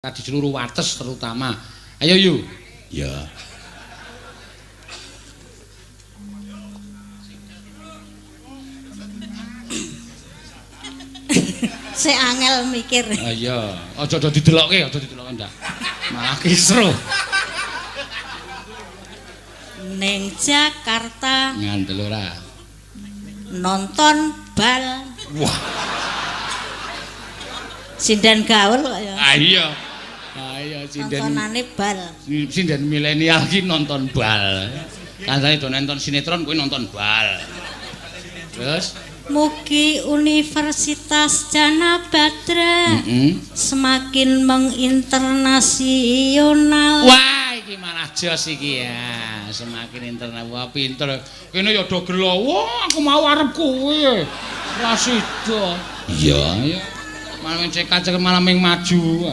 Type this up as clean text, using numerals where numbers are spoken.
di seluruh wates terutama. Ayo Yu. Ya. Sik angel mikir. Iya, aja didelokke ndak. Malah kisruh. Ning Jakarta Ngandel ora. nonton bal. Wah. Sinden gaul kok ya. Iya. Ayo sinden. Nontonane bal. Sinden milenial ki nonton bal. Kancane do nonton sinetron kuwi nonton bal. Terus Mugi Universitas Jana Badra semakin menginternasional. Wah, iki malah jos iki ya. Semakin internal. Wah, pinter. Kene ya do gelo. Wah, aku mau arep kuwi. Ra sida. Iya. Malah cek kacek malah ming maju.